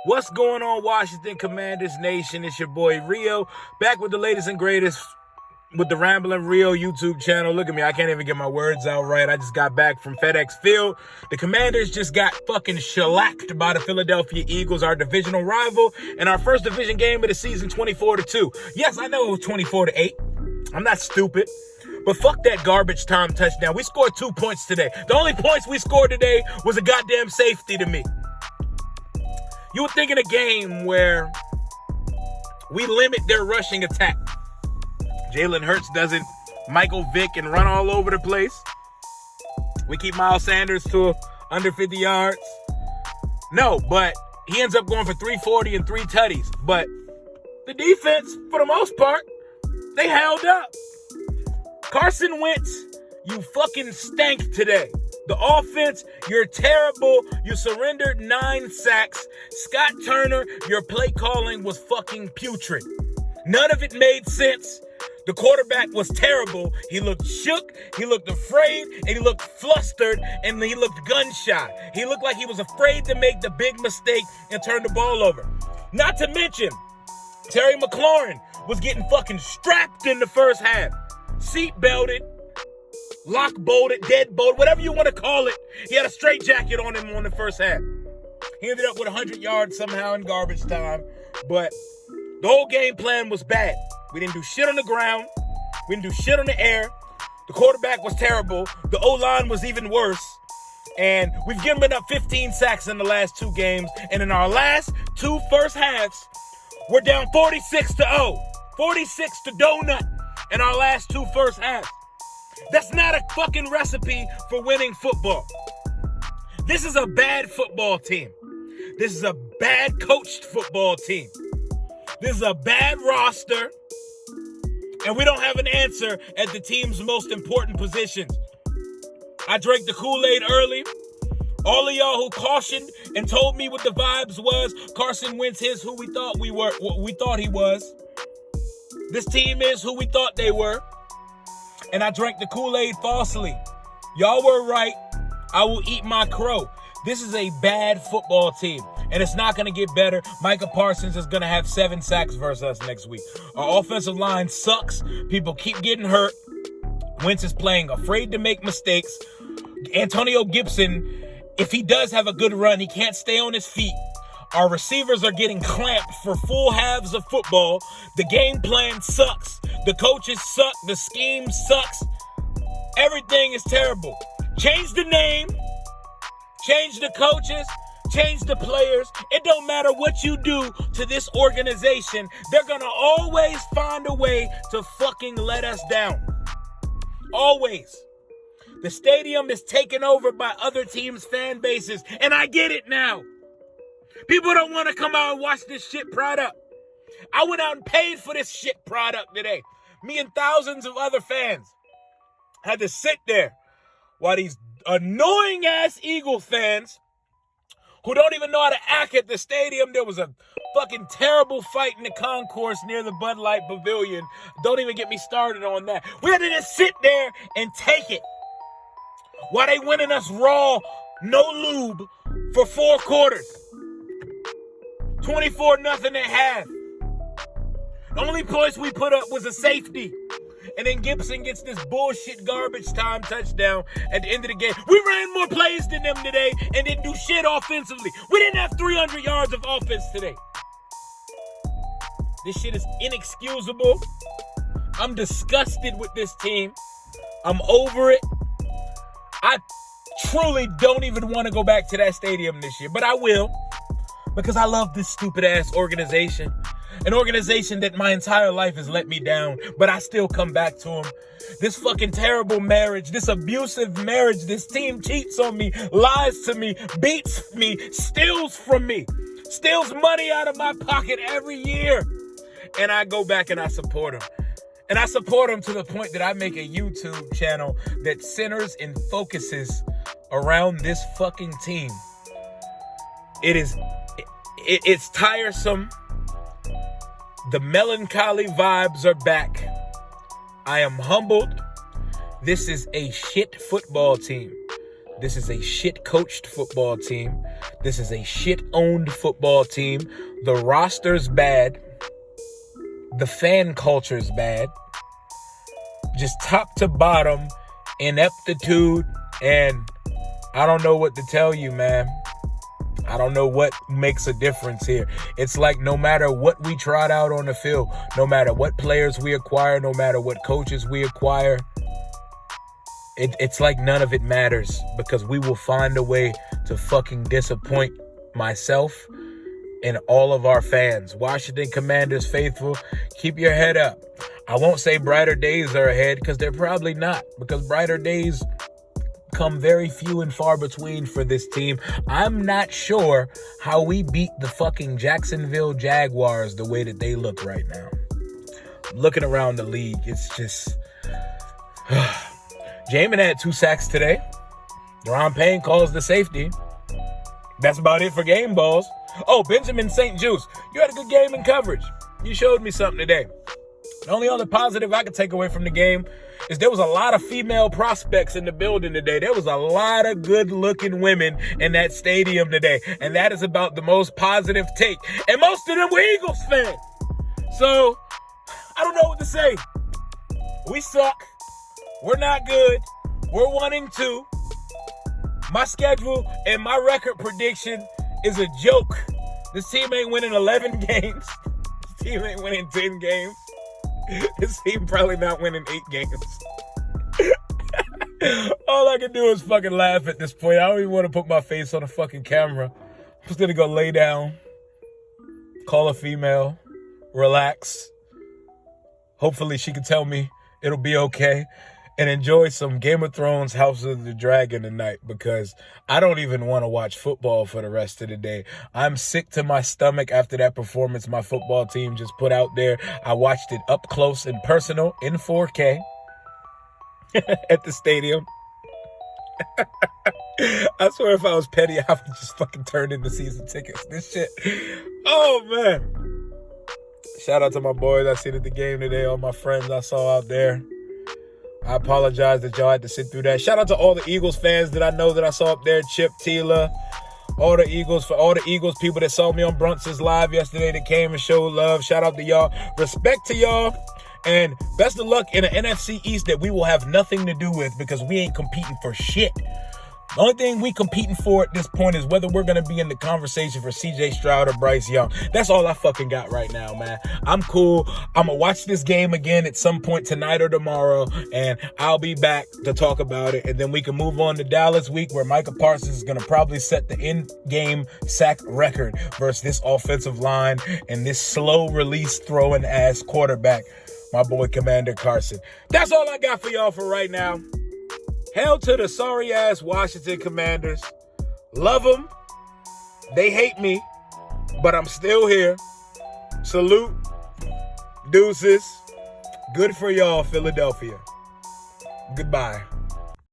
What's going on, Washington Commanders Nation? It's your boy Rio, back with the latest and greatest with the Rambling Rio YouTube channel. Look at me, I can't even get my words out right. I just got back from FedEx Field. The Commanders just got fucking shellacked by the Philadelphia Eagles, our divisional rival, in our first division game of the season, 24-2. Yes, I know it was 24-8. I'm not stupid. But fuck that garbage time touchdown. We scored 2 points today. The only points we scored today was a goddamn safety to me. You would think in a game where we limit their rushing attack, Jalen Hurts doesn't Michael Vick and run all over the place. We keep Miles Sanders to under 50 yards. No, but he ends up going for 340 and 3 tutties. But the defense, for the most part, they held up. Carson Wentz, you fucking stank today. The offense, you're terrible. You surrendered 9 sacks. Scott Turner, your play calling was fucking putrid. None of it made sense. The quarterback was terrible. He looked shook, he looked afraid, and he looked flustered, and he looked gun-shy. He looked like he was afraid to make the big mistake and turn the ball over. Not to mention, Terry McLaurin was getting fucking strapped in the first half. Seat belted, lock bolted, dead bolted, whatever you want to call it. He had a straight jacket on him on the first half. He ended up with 100 yards somehow in garbage time, but the whole game plan was bad. We didn't do shit on the ground. We didn't do shit on the air. The quarterback was terrible. The O-line was even worse. And we've given up 15 sacks in the last 2 games. And in our last 2 first halves, we're down 46-0. 46 to donut in our last 2 first halves. That's not a fucking recipe for winning football. This is a bad football team. This is a bad coached football team. This is a bad roster. And we don't have an answer at the team's most important positions. I drank the Kool-Aid early. All of y'all who cautioned and told me what the vibes was, Carson Wentz is who we thought he was. This team is who we thought they were. And I drank the Kool-Aid falsely. Y'all were right. I will eat my crow. This is a bad football team, and it's not going to get better. Micah Parsons is going to have 7 sacks versus us next week. Our offensive line sucks. People keep getting hurt. Wentz is playing afraid to make mistakes. Antonio Gibson, if he does have a good run, he can't stay on his feet. Our receivers are getting clamped for full halves of football. The game plan sucks. The coaches suck. The scheme sucks. Everything is terrible. Change the name. Change the coaches. Change the players. It don't matter what you do to this organization. They're going to always find a way to fucking let us down. Always. The stadium is taken over by other teams' fan bases. And I get it now. People don't want to come out and watch this shit product. I went out and paid for this shit product today. Me and thousands of other fans had to sit there while these annoying-ass Eagle fans who don't even know how to act at the stadium. There was a fucking terrible fight in the concourse near the Bud Light Pavilion. Don't even get me started on that. We had to just sit there and take it while they winning us raw, no lube for 4 quarters. 24-0 at half. The only points we put up was a safety. And then Gibson gets this bullshit garbage time touchdown at the end of the game. We ran more plays than them today and didn't do shit offensively. We didn't have 300 yards of offense today. This shit is inexcusable. I'm disgusted with this team. I'm over it. I truly don't even want to go back to that stadium this year, but I will. Because I love this stupid-ass organization. An organization that my entire life has let me down, but I still come back to them. This fucking terrible marriage, this abusive marriage, this team cheats on me, lies to me, beats me, steals from me, steals money out of my pocket every year. And I go back and I support them. And I support them to the point that I make a YouTube channel that centers and focuses around this fucking team. It's tiresome. The melancholy vibes are back. I am humbled. This is a shit football team. This is a shit-coached football team. This is a shit-owned football team. The roster's bad. The fan culture's bad. Just top to bottom, ineptitude, and I don't know what to tell you, man. I don't know what makes a difference here. It's like no matter what we trot out on the field, no matter what players we acquire, no matter what coaches we acquire, it's like none of it matters because we will find a way to fucking disappoint myself and all of our fans. Washington Commanders faithful, keep your head up. I won't say brighter days are ahead because they're probably not, because brighter days come very few and far between for this team. I'm not sure how we beat the fucking Jacksonville Jaguars the way that they look right now. Looking around the league, it's just... Jamin had 2 sacks today. Deron Payne calls the safety. That's about it for game balls. Oh, Benjamin St. Juice, you had a good game in coverage. You showed me something today. The only other positive I could take away from the game is there was a lot of female prospects in the building today. There was a lot of good-looking women in that stadium today. And that is about the most positive take. And most of them were Eagles fans. So, I don't know what to say. We suck. We're not good. We're 1-2. My schedule and my record prediction is a joke. This team ain't winning 11 games. This team ain't winning 10 games. This team probably not winning 8 games. All I can do is fucking laugh at this point. I don't even want to put my face on a fucking camera. I'm just going to go lay down, call a female, relax. Hopefully she can tell me it'll be okay. And enjoy some Game of Thrones House of the Dragon tonight because I don't even want to watch football for the rest of the day. I'm sick to my stomach after that performance my football team just put out there. I watched it up close and personal in 4K at the stadium. I swear if I was petty, I would just fucking turn in the season tickets. This shit. Oh, man. Shout out to my boys I seen at the game today, all my friends I saw out there. I apologize that y'all had to sit through that. Shout out to all the Eagles fans that I know that I saw up there. Chip, Tila, all the Eagles people that saw me on Brunson's Live yesterday that came and showed love. Shout out to y'all. Respect to y'all. And best of luck in the NFC East that we will have nothing to do with because we ain't competing for shit. The only thing we competing for at this point is whether we're going to be in the conversation for CJ Stroud or Bryce Young. That's all I fucking got right now, man. I'm cool. I'm going to watch this game again at some point tonight or tomorrow, and I'll be back to talk about it. And then we can move on to Dallas week where Micah Parsons is going to probably set the in-game sack record versus this offensive line and this slow release throwing ass quarterback, my boy Commander Carson. That's all I got for y'all for right now. Hell to the sorry-ass Washington Commanders. Love them. They hate me, but I'm still here. Salute. Deuces. Good for y'all, Philadelphia. Goodbye.